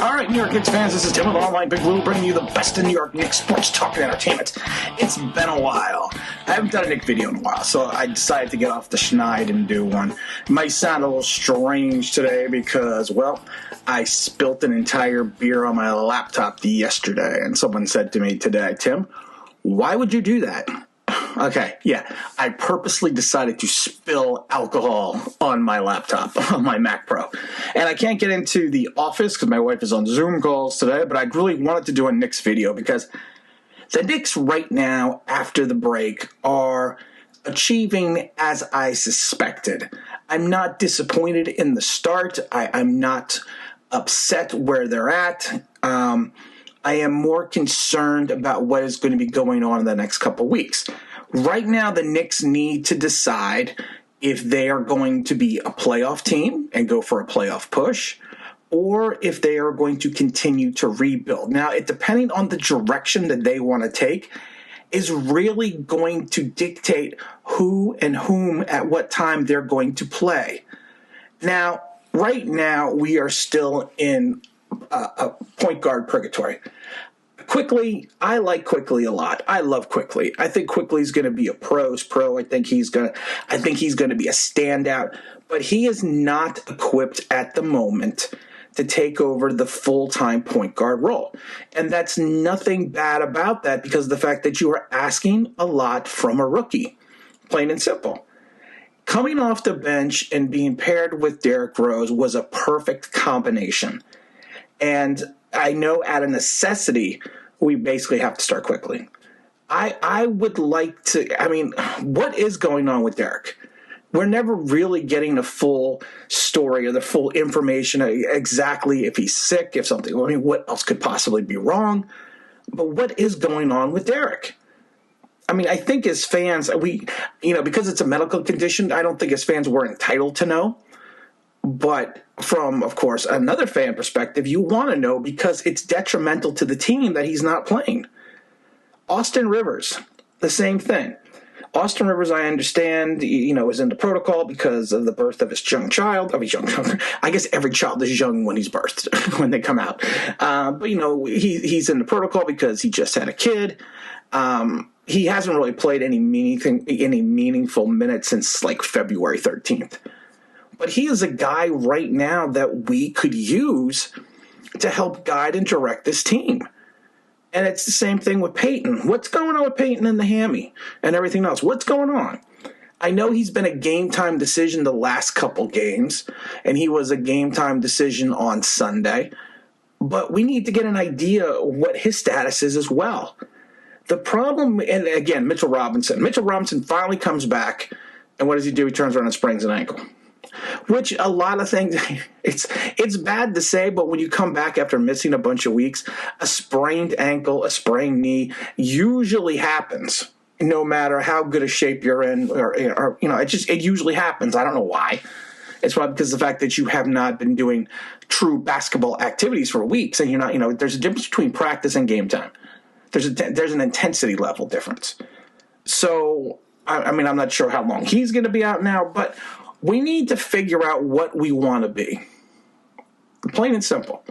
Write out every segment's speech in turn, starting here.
All right, New York Knicks fans, this is Tim with Online Big Blue, bringing you the best in New York Knicks sports talk and entertainment. It's been a while. I haven't done a Knicks video in a while, so I decided to get off the schneid and do one. It might sound a little strange today because, well, I spilt an entire beer on my laptop yesterday, and someone said to me today, Tim, why would you do that? Okay, yeah, I purposely decided to spill alcohol on my laptop, on my Mac Pro. And I can't get into the office because my wife is on Zoom calls today, but I really wanted to do a Knicks video because the Knicks right now, after the break, are achieving as I suspected. I'm not disappointed in the start. I'm not upset where they're at. I am more concerned about what is going to be going on in the next couple of weeks. Right now, the Knicks need to decide if they are going to be a playoff team and go for a playoff push, or if they are going to continue to rebuild. Now, depending on the direction that they want to take, is really going to dictate who and whom at what time they're going to play. Now, right now, we are still in a point guard purgatory. Quickly, I like Quickly a lot. I love Quickly. I think Quickly's going to be a pro's pro. I think he's going to be a standout, but he is not equipped at the moment to take over the full-time point guard role. And that's nothing bad about that because of the fact that you are asking a lot from a rookie, plain and simple. Coming off the bench and being paired with Derrick Rose was a perfect combination. And I know out of necessity, we basically have to start Quickly. I would like to, what is going on with Derrick? We're never really getting the full story or the full information exactly if he's sick, if something, what else could possibly be wrong? But what is going on with Derrick? I think as fans, because it's a medical condition, I don't think as fans we're entitled to know. But from, of course, another fan perspective, you want to know because it's detrimental to the team that he's not playing. Austin Rivers, the same thing. Austin Rivers, I understand, is in the protocol because of the birth of his young child. I guess every child is young when he's birthed, when they come out. But he's in the protocol because he just had a kid. He hasn't really played any meaningful minutes since like February 13th. But he is a guy right now that we could use to help guide and direct this team. And it's the same thing with Peyton. What's going on with Peyton and the hammy and everything else? What's going on? I know he's been a game-time decision the last couple games, and he was a game-time decision on Sunday. But we need to get an idea what his status is as well. The problem, and again, Mitchell Robinson. Mitchell Robinson finally comes back, and what does he do? He turns around and sprains an ankle. Which a lot of things, it's bad to say, but when you come back after missing a bunch of weeks, a sprained ankle, a sprained knee usually happens, no matter how good a shape you're in, or it usually happens. I don't know why. It's probably because of the fact that you have not been doing true basketball activities for weeks, and you're not, there's a difference between practice and game time. There's an intensity level difference. So, I'm not sure how long he's going to be out now, but we need to figure out what we want to be. Plain and simple.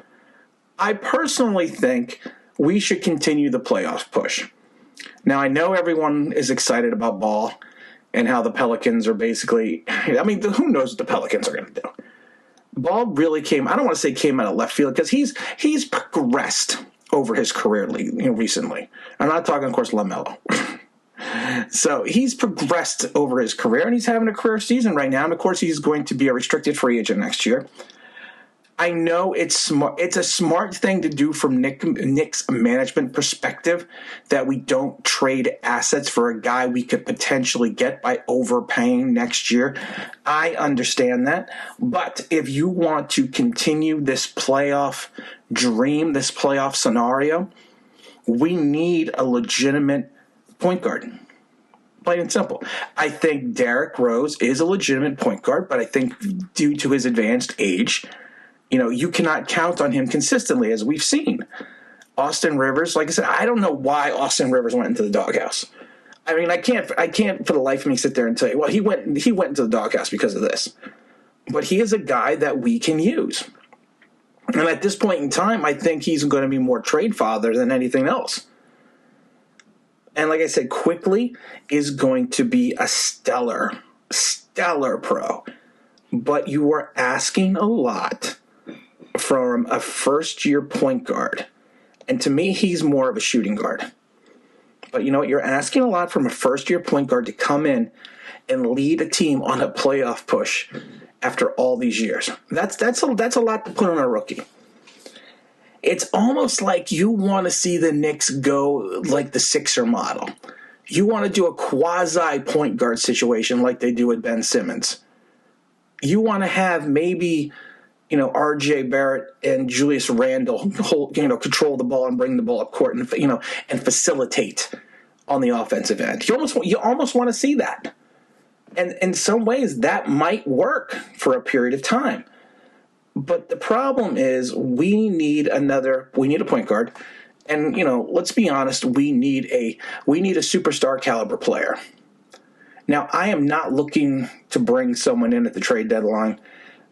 I personally think we should continue the playoff push. Now, I know everyone is excited about Ball and how the Pelicans are basically, who knows what the Pelicans are going to do. Ball really I don't want to say came out of left field because he's progressed over his career recently. I'm not talking, of course, LaMelo. So he's progressed over his career, and he's having a career season right now. And, of course, he's going to be a restricted free agent next year. I know it's smart. It's a smart thing to do from Knicks management perspective that we don't trade assets for a guy we could potentially get by overpaying next year. I understand that. But if you want to continue this playoff dream, this playoff scenario, we need a legitimate point guard. Plain and simple. I think Derrick Rose is a legitimate point guard, but I think due to his advanced age, you cannot count on him consistently, as we've seen. Austin Rivers, like I said, I don't know why Austin Rivers went into the doghouse. I can't for the life of me sit there and tell you, well, he went into the doghouse because of this. But he is a guy that we can use. And at this point in time, I think he's going to be more trade father than anything else. And like I said, Quickly is going to be a stellar pro. But you are asking a lot from a first-year point guard. And to me, he's more of a shooting guard. But you know what? You're asking a lot from a first-year point guard to come in and lead a team on a playoff push after all these years. That's a lot to put on a rookie. It's almost like you want to see the Knicks go like the Sixer model. You want to do a quasi-point guard situation like they do with Ben Simmons. You want to have maybe, R.J. Barrett and Julius Randle control the ball and bring the ball up court and facilitate on the offensive end. You almost want to see that. And in some ways, that might work for a period of time. But the problem is we need a point guard. And, let's be honest, we need a superstar caliber player. Now, I am not looking to bring someone in at the trade deadline.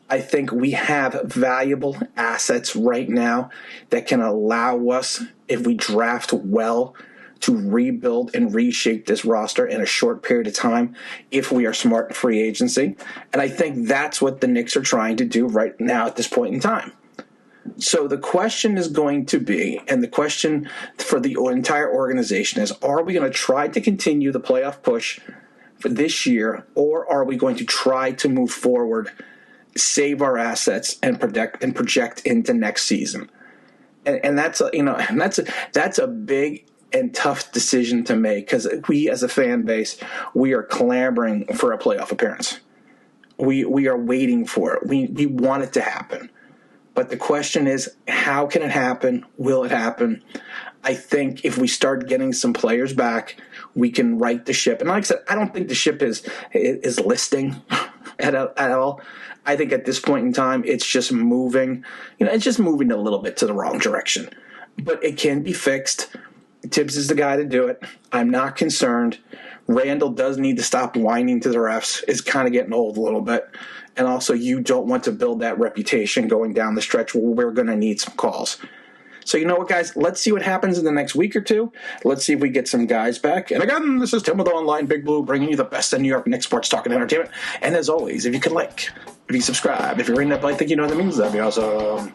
I think we have valuable assets right now that can allow us, if we draft well, to rebuild and reshape this roster in a short period of time if we are smart in free agency. And I think that's what the Knicks are trying to do right now at this point in time. So the question is going to be, and the question for the entire organization is, are we going to try to continue the playoff push for this year, or are we going to try to move forward, save our assets, and project into next season? And that's a big and tough decision to make, because we as a fan base, we are clamoring for a playoff appearance. We are waiting for it. We want it to happen. But the question is, how can it happen? Will it happen? I think if we start getting some players back, we can right the ship. And like I said, I don't think the ship is listing at all. I think at this point in time, it's just moving. It's just moving a little bit to the wrong direction. But it can be fixed. Tibbs is the guy to do it. I'm not concerned. Randall does need to stop whining to the refs. It's kind of getting old a little bit. And also, you don't want to build that reputation going down the stretch where we're going to need some calls. So you know what, guys? Let's see what happens in the next week or two. Let's see if we get some guys back. And again, this is Tim with Online Big Blue, bringing you the best in New York Knicks sports talk and entertainment. And as always, if you can if you subscribe, if you're ring that bell, I think you know what that means. That'd be awesome.